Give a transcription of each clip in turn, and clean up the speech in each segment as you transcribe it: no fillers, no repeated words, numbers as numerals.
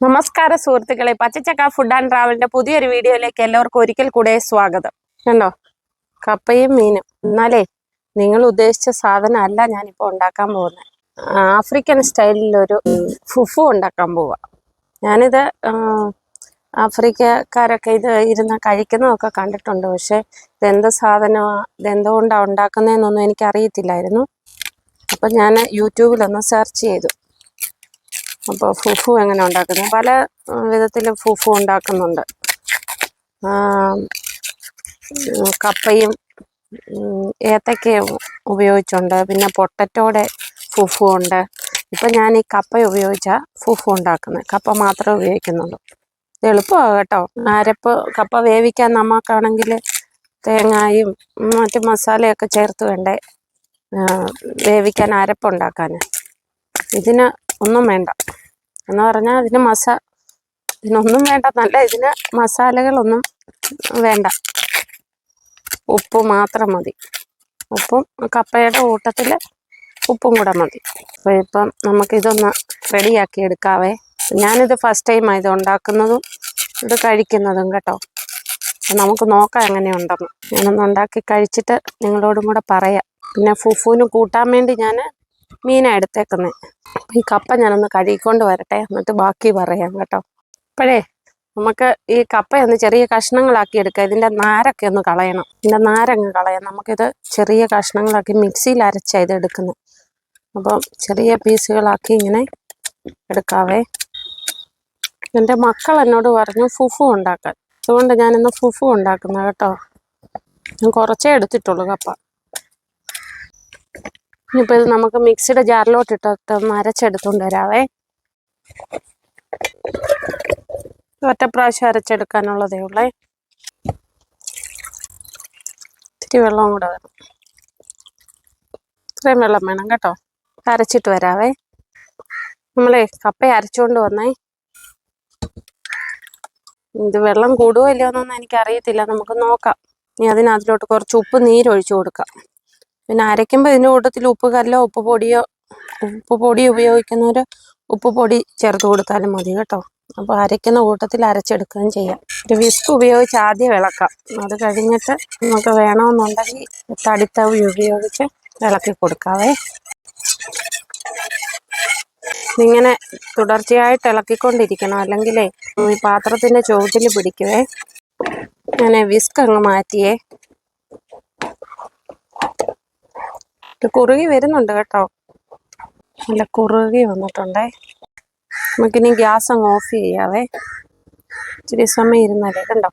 നമസ്കാരം സുഹൃത്തുക്കളെ, പച്ചച്ചക്ക food and ട്രാവലിന്റെ പുതിയൊരു വീഡിയോയിലേക്ക് എല്ലാവർക്കും ഒരിക്കൽ കൂടെ സ്വാഗതം. കണ്ടോ, കപ്പയും മീനും. എന്നാലേ നിങ്ങൾ ഉദ്ദേശിച്ച സാധനം അല്ല ഞാനിപ്പോൾ ഉണ്ടാക്കാൻ പോകുന്നത്. ആഫ്രിക്കൻ സ്റ്റൈലിലൊരു ഫുഫു ഉണ്ടാക്കാൻ പോവാ. ഞാനിത് ആഫ്രിക്കക്കാരൊക്കെ ഇത് ഇരുന്ന് കഴിക്കുന്നതൊക്കെ കണ്ടിട്ടുണ്ട്. പക്ഷെ ഇതെന്ത് സാധനമാണ്, ഇതെന്തുകൊണ്ടാണ് ഉണ്ടാക്കുന്നതെന്നൊന്നും എനിക്കറിയത്തില്ലായിരുന്നു. അപ്പം ഞാൻ യൂട്യൂബിലൊന്ന് സെർച്ച് ചെയ്തു. അപ്പോൾ ഫുഫു എങ്ങനെ ഉണ്ടാക്കുന്നത്, പല വിധത്തിൽ ഫുഫു ഉണ്ടാക്കുന്നുണ്ട്. കപ്പയും ഏത്തക്കയും ഉപയോഗിച്ചുണ്ട്, പിന്നെ പൊട്ടറ്റോടെ ഫുഫു ഉണ്ട്. ഇപ്പം ഞാൻ ഈ കപ്പ ഉപയോഗിച്ചാൽ ഫുഫു ഉണ്ടാക്കുന്നത്. കപ്പ മാത്രമേ ഉപയോഗിക്കുന്നുള്ളൂ. ഇത് എളുപ്പമാണ് കേട്ടോ. അരപ്പ് കപ്പ വേവിക്കാൻ നമുക്കാണെങ്കിൽ തേങ്ങയും മറ്റു മസാലയൊക്കെ ചേർത്ത് വേണ്ടേ വേവിക്കാൻ, അരപ്പുണ്ടാക്കാൻ. ഇതിന് ഒന്നും വേണ്ട എന്ന് പറഞ്ഞാൽ ഇതിനൊന്നും വേണ്ടെന്നല്ല, ഇതിന് മസാലകളൊന്നും വേണ്ട. ഉപ്പ് മാത്രം മതി. ഉപ്പും കപ്പയുടെ കൂട്ടത്തിൽ ഉപ്പും കൂടെ മതി. അപ്പോൾ ഇപ്പം നമുക്കിതൊന്ന് റെഡിയാക്കി എടുക്കാവേ. ഞാനിത് ഫസ്റ്റ് ടൈമാണ് ഇത് ഉണ്ടാക്കുന്നതും ഇത് കഴിക്കുന്നതും കേട്ടോ. അപ്പം നമുക്ക് നോക്കാം എങ്ങനെയുണ്ടെന്ന്. ഞാനൊന്ന് ഉണ്ടാക്കി കഴിച്ചിട്ട് നിങ്ങളോടും കൂടെ പറയാം. പിന്നെ ഫുഫുവിന് കൂട്ടാൻ വേണ്ടി ഞാൻ മീനാണ് എടുത്തേക്കുന്നത്. ഈ കപ്പ ഞാനൊന്ന് കഴുകിക്കൊണ്ട് വരട്ടെ, എന്നിട്ട് ബാക്കി പറയാം കേട്ടോ. അപ്പോഴേ നമുക്ക് ഈ കപ്പയൊന്ന് ചെറിയ കഷ്ണങ്ങളാക്കി എടുക്കാം. ഇതിൻ്റെ നാരൊക്കെ ഒന്ന് കളയണം. ഇതിൻ്റെ നാരങ്ങ് കളയാം. നമുക്കിത് ചെറിയ കഷ്ണങ്ങളാക്കി മിക്സിയിൽ അരച്ചാണ് ഇത് എടുക്കുന്നത്. അപ്പം ചെറിയ പീസുകളാക്കി ഇങ്ങനെ എടുക്കാവേ. എൻ്റെ മക്കൾ എന്നോട് പറഞ്ഞു ഫുഫു ഉണ്ടാക്കാൻ. അതുകൊണ്ട് ഞാനിന്ന് ഫുഫു ഉണ്ടാക്കുന്നത് കേട്ടോ. ഞാൻ കുറച്ചേ എടുത്തിട്ടുള്ളൂ കപ്പ. ഇനിയിപ്പോൾ ഇത് നമുക്ക് മിക്സിയുടെ ജാറിലോട്ട് ഇട്ടൊന്ന് അരച്ചെടുത്തുകൊണ്ട് വരാവേ. ഒറ്റ പ്രാവശ്യം അരച്ചെടുക്കാനുള്ളതേ ഉള്ളേ. ഇത്തിരി വെള്ളവും കൂടെ വേണം. ഇത്രയും വെള്ളം വേണം കേട്ടോ. അരച്ചിട്ട് വരാവേ. നമ്മളെ കപ്പ അരച്ചുകൊണ്ട് വന്നേ. ഇത് വെള്ളം കൂടുവോ ഇല്ലയോ എന്നൊന്നും എനിക്കറിയത്തില്ല, നമുക്ക് നോക്കാം. ഇനി അതിനകത്തിലോട്ട് കുറച്ച് ഉപ്പ് നീരൊഴിച്ചു കൊടുക്കാം. പിന്നെ അരയ്ക്കുമ്പോൾ ഇതിൻ്റെ കൂട്ടത്തിൽ ഉപ്പ് കല്ലോ ഉപ്പ് പൊടി ഉപയോഗിക്കുന്നവർ ഉപ്പ് പൊടി ചേർത്ത് കൊടുത്താലും മതി കേട്ടോ. അപ്പോൾ അരയ്ക്കുന്ന കൂട്ടത്തിൽ അരച്ചെടുക്കുകയും ചെയ്യാം. ഒരു വിസ്ക് ഉപയോഗിച്ച് ആദ്യം ഇളക്കാം. അത് കഴിഞ്ഞിട്ട് നമുക്ക് വേണമെന്നുണ്ടെങ്കിൽ തടിത്തവി ഉപയോഗിച്ച് ഇളക്കി കൊടുക്കാവേ. ഇങ്ങനെ തുടർച്ചയായിട്ട് ഇളക്കിക്കൊണ്ടിരിക്കണം, അല്ലെങ്കിലേ ഈ പാത്രത്തിൻ്റെ ചുവട്ടിൽ പിടിക്കുവേ. അങ്ങനെ വിസ്ക് അങ്ങ് മാറ്റിയേ. കുറുകി വരുന്നുണ്ട് കേട്ടോ, നല്ല കുറുകി വന്നിട്ടുണ്ടേ. നമുക്കിനി ഗ്യാസ് അങ്ങ് ഓഫ് ചെയ്യാവേ. ഇച്ചിരി സമയം ഇരുന്നാലേ. കണ്ടോ,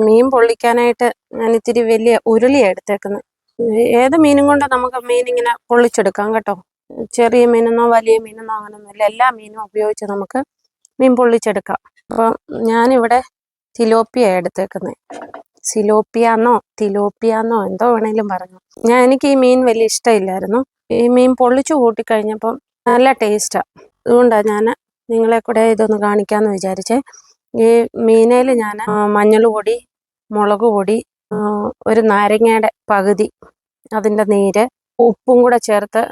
മീൻ പൊള്ളിക്കാനായിട്ട് ഞാൻ ഇത്തിരി വലിയ ഉരുളിയാണ് എടുത്തേക്കുന്നത്. ഏത് മീനും കൊണ്ട് നമുക്ക് മീൻ ഇങ്ങനെ പൊള്ളിച്ചെടുക്കാം കേട്ടോ. ചെറിയ മീനെന്നോ വലിയ മീനെന്നോ അങ്ങനെയൊന്നുമില്ല, എല്ലാ മീനും ഉപയോഗിച്ച് നമുക്ക് മീൻ പൊള്ളിച്ചെടുക്കാം. അപ്പം ഞാനിവിടെ തിലോപ്പിയാണ് എടുത്തേക്കുന്നത്. തിലോപ്പിയാന്നോ എന്തോ വേണേലും പറഞ്ഞു. എനിക്ക് ഈ മീൻ വലിയ ഇഷ്ടമില്ലായിരുന്നു. ഈ മീൻ പൊള്ളിച്ചു കൂട്ടിക്കഴിഞ്ഞപ്പം നല്ല ടേസ്റ്റാണ്. അതുകൊണ്ടാണ് ഞാൻ നിങ്ങളെ കൂടെ ഇതൊന്ന് കാണിക്കാമെന്ന് വിചാരിച്ചേ. ഈ മീനയിൽ ഞാൻ മഞ്ഞൾ പൊടി, മുളക് പൊടി, ഒരു നാരങ്ങയുടെ പകുതി, അതിൻ്റെ നീര്, ഉപ്പും കൂടെ ചേർത്ത്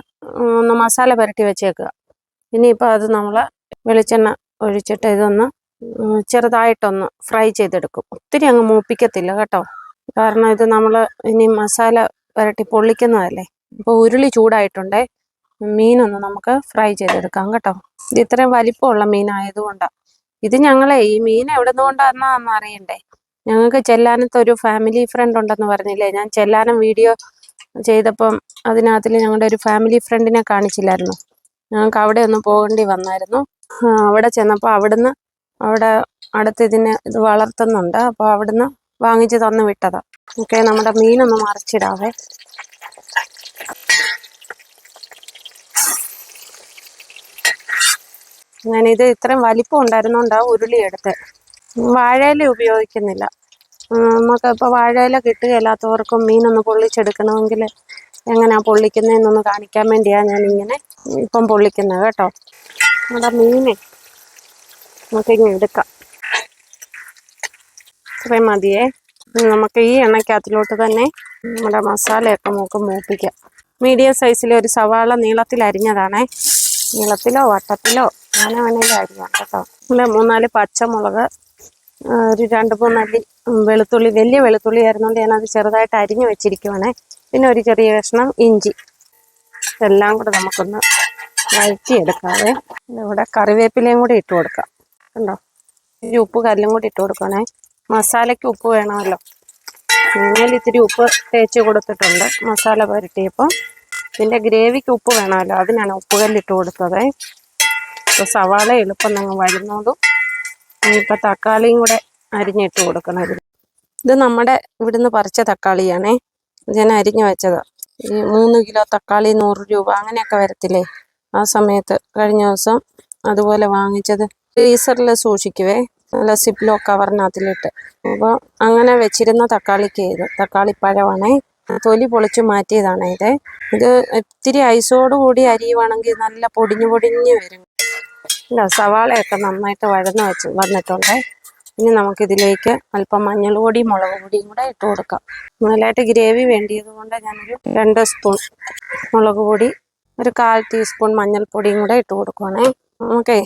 ഒന്ന് മസാല പുരട്ടി വെച്ചേക്കുക. ഇനിയിപ്പോൾ അത് നമ്മൾ വെളിച്ചെണ്ണ ഒഴിച്ചിട്ട് ഇതൊന്ന് ചെറുതായിട്ടൊന്ന് ഫ്രൈ ചെയ്തെടുക്കും. ഒത്തിരി അങ്ങ് മൂപ്പിക്കത്തില്ല കേട്ടോ, കാരണം ഇത് നമ്മൾ ഇനി മസാല പുരട്ടി പൊള്ളിക്കുന്നതല്ലേ. ഇപ്പോൾ ഉരുളി ചൂടായിട്ടുണ്ടേ. മീനൊന്ന് നമുക്ക് ഫ്രൈ ചെയ്തെടുക്കാം കേട്ടോ. ഇത് ഇത്രയും വലിപ്പമുള്ള മീനായതുകൊണ്ടാണ്. ഇത് ഈ മീൻ എവിടെ നിന്നുകൊണ്ടാണെന്ന് അറിയണ്ടേ. ഞങ്ങൾക്ക് ചെല്ലാനത്ത് ഒരു ഫാമിലി ഫ്രണ്ട് ഉണ്ടെന്ന് പറഞ്ഞില്ലേ, ഞാൻ ചെല്ലാനം വീഡിയോ ചെയ്തപ്പം അതിനകത്തിൽ ഞങ്ങളുടെ ഒരു ഫാമിലി ഫ്രണ്ടിനെ കാണിച്ചില്ലായിരുന്നു. ഞങ്ങൾക്ക് അവിടെ ഒന്ന് പോകേണ്ടി വന്നായിരുന്നു. അവിടെ ചെന്നപ്പോൾ അവിടെ അടുത്ത് ഇത് വളർത്തുന്നുണ്ട്. അപ്പോൾ അവിടുന്ന് വാങ്ങിച്ച് തന്നു വിട്ടതാ. ഓക്കെ, നമ്മുടെ മീനൊന്ന് മറിച്ചിടാവേ. ഞാനിത് ഇത്രയും വലിപ്പം ഉണ്ടായിരുന്നോണ്ടാണ് ഉരുളി എടുത്ത്. വാഴയില ഉപയോഗിക്കുന്നില്ല. നമുക്കിപ്പോൾ വാഴയില കിട്ടുകയില്ലാത്തവർക്കും മീനൊന്ന് പൊള്ളിച്ചെടുക്കണമെങ്കിൽ എങ്ങനെയാണ് പൊള്ളിക്കുന്നതെന്നൊന്ന് കാണിക്കാൻ വേണ്ടിയാണ് ഞാനിങ്ങനെ ഇപ്പം പൊള്ളിക്കുന്നത് കേട്ടോ. നമ്മുടെ മീനെ നമുക്കിങ്ങനെ എടുക്കാം. ഇത്രയും മതിയേ. നമുക്ക് ഈ എണ്ണയ്ക്കകത്തിലോട്ട് തന്നെ നമ്മുടെ മസാലയൊക്കെ നമുക്ക് മൂപ്പിക്കാം. മീഡിയം സൈസിലെ ഒരു സവാള നീളത്തിൽ അരിഞ്ഞതാണേ. നീളത്തിലോ വട്ടത്തിലോ അങ്ങനെ വേണമെങ്കിൽ അരിയാം കേട്ടോ. പിന്നെ 3-4 പച്ചമുളക്, ഒരു 2-3 അല്ലി വെളുത്തുള്ളി. വലിയ വെളുത്തുള്ളി ആയിരുന്നുകൊണ്ട് ഞാനത് ചെറുതായിട്ട് അരിഞ്ഞു വെച്ചിരിക്കുവാണേ. പിന്നെ ഒരു ചെറിയ കഷ്ണം ഇഞ്ചി. എല്ലാം കൂടെ നമുക്കൊന്ന് വഴറ്റിയെടുക്കാവേ. ഇവിടെ കറിവേപ്പിലയും കൂടി ഇട്ട് കൊടുക്കാം. കണ്ടോ, ഇത്തിരി ഉപ്പ് കല്ലും കൂടി ഇട്ട് കൊടുക്കണേ. മസാലയ്ക്ക് ഉപ്പ് വേണമല്ലോ. ഞാൻ ഇത്തിരി ഉപ്പ് തേച്ച് കൊടുത്തിട്ടുണ്ട് മസാല പുരട്ടിയപ്പോൾ. പിന്നെ ഗ്രേവിക്ക് ഉപ്പ് വേണമല്ലോ, അതിനാണ് ഉപ്പ് കല്ലിട്ട് കൊടുത്തത്. ഇപ്പോൾ സവാള എളുപ്പം ഞങ്ങൾ വരുന്നതും. ഇനിയിപ്പോൾ തക്കാളിയും കൂടെ അരിഞ്ഞിട്ട് കൊടുക്കണം. ഇത് നമ്മുടെ ഇവിടുന്ന് പറിച്ച തക്കാളിയാണേ. ഞാൻ അരിഞ്ഞു വെച്ചതാണ്. ഈ 3 കിലോ തക്കാളി 100 രൂപ അങ്ങനെയൊക്കെ വരത്തില്ലേ, ആ സമയത്ത് കഴിഞ്ഞ ദിവസം അതുപോലെ വാങ്ങിച്ചത്. ഫ്രീസറിൽ സൂക്ഷിക്കുവേ, നല്ല സിപ്ലോ കവറിനകത്തിലിട്ട്. അപ്പോൾ അങ്ങനെ വെച്ചിരുന്ന തക്കാളിക്ക് ഇത് തക്കാളിപ്പഴമാണേ. തൊലി പൊളിച്ച് മാറ്റിയതാണ് ഇത്. ഇത്തിരി ഐസോടുകൂടി അരിയുവാണെങ്കിൽ നല്ല പൊടിഞ്ഞു വരും. ഇല്ല, സവാളയൊക്കെ നന്നായിട്ട് വന്നിട്ടുണ്ട്. ഇനി നമുക്കിതിലേക്ക് അല്പം മഞ്ഞൾ പൊടിയും മുളക് പൊടിയും കൂടെ ഇട്ട് കൊടുക്കാം. നല്ലതായിട്ട് ഗ്രേവി വേണ്ടിയത് കൊണ്ട് ഞാനൊരു 2 സ്പൂൺ മുളക് പൊടി, ഒരു 1/4 ടീസ്പൂൺ മഞ്ഞൾപ്പൊടിയും കൂടെ ഇട്ട് കൊടുക്കുവാണേ. ഓക്കെ,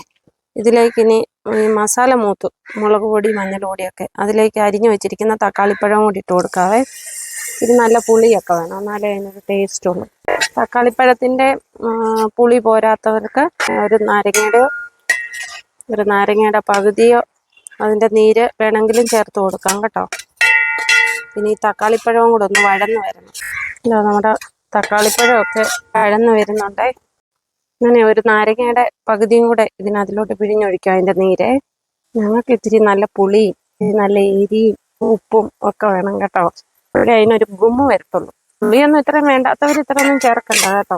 ഇതിലേക്ക് ഇനി ഈ മസാല മൂത്ത് മുളക് പൊടി മഞ്ഞൾ പൊടിയൊക്കെ അതിലേക്ക് അരിഞ്ഞു വെച്ചിരിക്കുന്ന തക്കാളിപ്പഴം കൂടി ഇട്ട് കൊടുക്കാവേ. ഇത് നല്ല പുളിയൊക്കെ വേണം, എന്നാലേ അതിനൊരു ടേസ്റ്റ് ഉള്ളൂ. തക്കാളിപ്പഴത്തിൻ്റെ പുളി പോരാത്തവർക്ക് ഒരു നാരങ്ങയുടെ പകുതിയോ അതിൻ്റെ നീര് വേണമെങ്കിലും ചേർത്ത് കൊടുക്കാം കേട്ടോ. പിന്നെ ഈ തക്കാളിപ്പഴവും കൂടെ ഒന്ന് വഴന്ന് വരണം. ഇല്ല, നമ്മുടെ തക്കാളിപ്പഴമൊക്കെ വഴന്ന് വരുന്നുണ്ടേ. അങ്ങനെ ഒരു നാരങ്ങയുടെ പകുതിയും കൂടെ ഇതിനകത്തിലോട്ട് പിഴിഞ്ഞൊഴിക്കാം, അതിൻ്റെ നീര്. ഞങ്ങൾക്ക് ഇത്തിരി നല്ല പുളിയും നല്ല എരിയും ഉപ്പും ഒക്കെ വേണം കേട്ടോ. ഇവിടെ അതിനൊരു ഗുമ്മ് വരത്തുള്ളൂ. പുളിയൊന്നും ഇത്രയും വേണ്ടാത്തവർ ഇത്രയൊന്നും ചേർക്കണ്ട കേട്ടോ.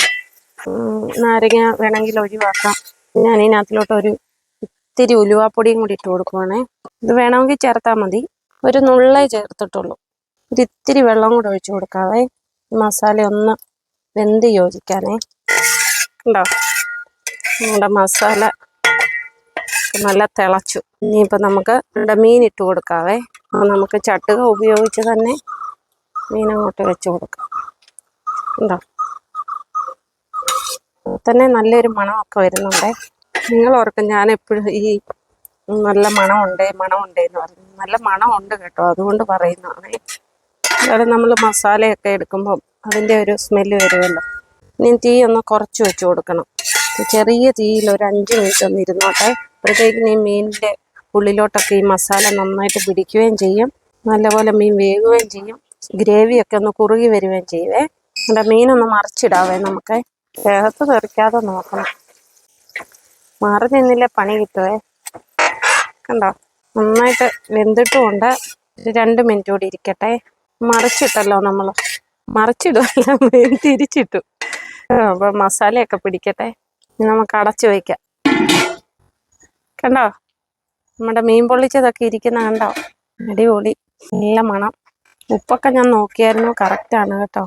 നാരങ്ങ വേണമെങ്കിൽ ഒഴിവാക്കാം. ഞാൻ ഇതിനകത്തിലോട്ട് ഒരു ഇത്തിരി ഉലുവാപ്പൊടിയും കൂടി ഇട്ട് കൊടുക്കുവാണേ. ഇത് വേണമെങ്കിൽ ചേർത്താൽ മതി, ഒരു നുള്ളേ ചേർത്തിട്ടുള്ളൂ. ഒരു ഇത്തിരി വെള്ളം കൂടെ ഒഴിച്ചു കൊടുക്കാവേ, മസാല ഒന്ന് വെന്ത് യോജിക്കാനേ. ഉണ്ടോ, നമ്മുടെ മസാല നല്ല തിളച്ചു. ഇനിയിപ്പോൾ നമുക്ക് ഇവിടെ മീൻ ഇട്ട് കൊടുക്കാവേ. നമുക്ക് ചട്ടുക ഉപയോഗിച്ച് തന്നെ മീനങ്ങോട്ട് വെച്ച് കൊടുക്കാം. ഉണ്ടോ, തന്നെ നല്ലൊരു മണമൊക്കെ വരുന്നുണ്ടേ. നിങ്ങൾ ഓർക്കും ഞാൻ എപ്പോഴും ഈ നല്ല മണമുണ്ടേ എന്ന് പറഞ്ഞു. നല്ല മണമുണ്ട് കേട്ടോ, അതുകൊണ്ട് പറയുന്നതാണ്. അതായത് നമ്മൾ മസാലയൊക്കെ എടുക്കുമ്പം അതിൻ്റെ ഒരു സ്മെല്ല് വരുമല്ലോ. ഇനി തീ ഒന്ന് കുറച്ച് വെച്ച് കൊടുക്കണം. ചെറിയ തീയിൽ ഒരു 5 മിനിറ്റ് ഒന്ന് ഇരുന്നോട്ടെ. അപ്പോഴത്തേക്കിന് ഈ മീനിൻ്റെ ഉള്ളിലോട്ടൊക്കെ ഈ മസാല നന്നായിട്ട് പിടിക്കുകയും ചെയ്യും, നല്ലപോലെ മീൻ വേകുകയും ചെയ്യും, ഗ്രേവിയൊക്കെ ഒന്ന് കുറുകി വരികയും ചെയ്യുവേ. നമ്മുടെ മീനൊന്ന് മറിച്ചിടാവേ. നമുക്ക് ദേഹത്ത് തെറിക്കാതെ നോക്കണം. മാറി നിന്നില്ലേ പണി കിട്ടുവേ. കണ്ടോ, നന്നായിട്ട് വെന്തിട്ടുമുണ്ട്. 2 മിനിറ്റ് കൂടി ഇരിക്കട്ടെ. മറിച്ചിട്ടല്ലോ നമ്മൾ, മറിച്ചിടുമല്ല തിരിച്ചിട്ടു. അപ്പം മസാലയൊക്കെ പിടിക്കട്ടെ. നമുക്ക് അടച്ചു വയ്ക്കാം. കണ്ടോ, നമ്മുടെ മീൻ പൊള്ളിച്ചതൊക്കെ ഇരിക്കുന്ന കണ്ടോ, അടിപൊളി, നല്ല മണം. ഉപ്പൊക്കെ ഞാൻ നോക്കിയായിരുന്നു, കറക്റ്റാണ് കേട്ടോ.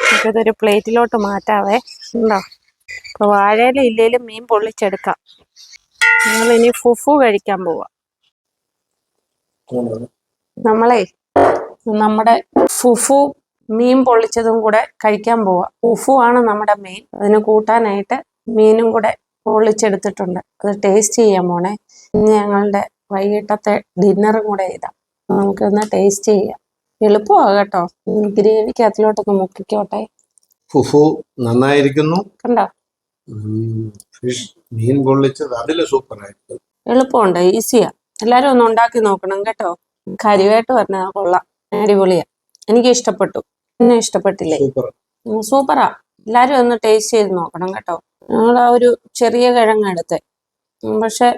നമുക്കിതൊരു പ്ലേറ്റിലോട്ട് മാറ്റാവേ. ഉണ്ടോ, ഇപ്പോൾ വാഴയില ഇല്ലേലും മീൻ പൊള്ളിച്ചെടുക്കാം. ഞങ്ങളിനി ഫുഫു കഴിക്കാൻ പോവാം. നമ്മളെ നമ്മുടെ ഫുഫു മീൻ പൊള്ളിച്ചതും കൂടെ കഴിക്കാൻ പോവാം. ഫുഫു ആണ് നമ്മുടെ മെയിൻ. അതിന് കൂട്ടാനായിട്ട് മീനും കൂടെ പൊള്ളിച്ചെടുത്തിട്ടുണ്ട്. അത് ടേസ്റ്റ് ചെയ്യാൻ പോണേ. ഇനി ഞങ്ങളുടെ വൈകിട്ടത്തെ ഡിന്നറും കൂടെ ഇതാ, നമുക്കൊന്ന് ടേസ്റ്റ് ചെയ്യാം. എളുപ്പമാണ് കേട്ടോ. ഗ്രേവിക്ക് അതിലോട്ടൊന്ന് മുക്കിക്കോട്ടെ. ഫുഫു നന്നായിരിക്കുന്നു. കണ്ടോ, ഫിഷ് മീൻ പൊള്ളിച്ചത് അതില് സൂപ്പർ ആയിരിക്കും. എളുപ്പമുണ്ട്, ഈസിയാ. എല്ലാരും ഒന്ന് ഉണ്ടാക്കി നോക്കണം കേട്ടോ. കാര്യമായിട്ട് പറഞ്ഞാൽ കൊള്ളാം, അടിപൊളിയാ. എനിക്ക് ഇഷ്ടപ്പെട്ടു. എന്നെ ഇഷ്ടപ്പെട്ടില്ലേ? സൂപ്പറാ. എല്ലാരും ഒന്ന് ടേസ്റ്റ് ചെയ്ത് നോക്കണം കേട്ടോ. ഞങ്ങൾ ആ ഒരു ചെറിയ കിഴങ്ങെടുത്തെ, പക്ഷെ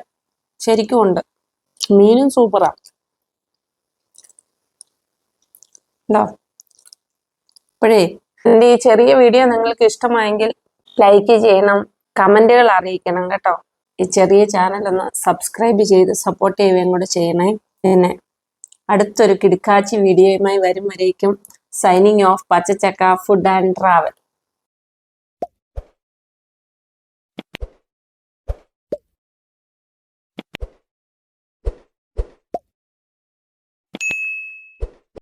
ശരിക്കും ഉണ്ട്. മീനും സൂപ്പറാ. ഉണ്ടോ? അപ്പോഴേ എൻ്റെ ഈ ചെറിയ വീഡിയോ നിങ്ങൾക്ക് ഇഷ്ടമായെങ്കിൽ ലൈക്ക് ചെയ്യണം, കമൻറ്റുകൾ അറിയിക്കണം കേട്ടോ. ഈ ചെറിയ ചാനൽ ഒന്ന് സബ്സ്ക്രൈബ് ചെയ്ത് സപ്പോർട്ട് ചെയ്യുകയും കൂടെ ചെയ്യണേ. പിന്നെ അടുത്തൊരു കിടുക്കാച്ചി വീഡിയോയുമായി വരും വരേക്കും signing off Pachachakka food and travel.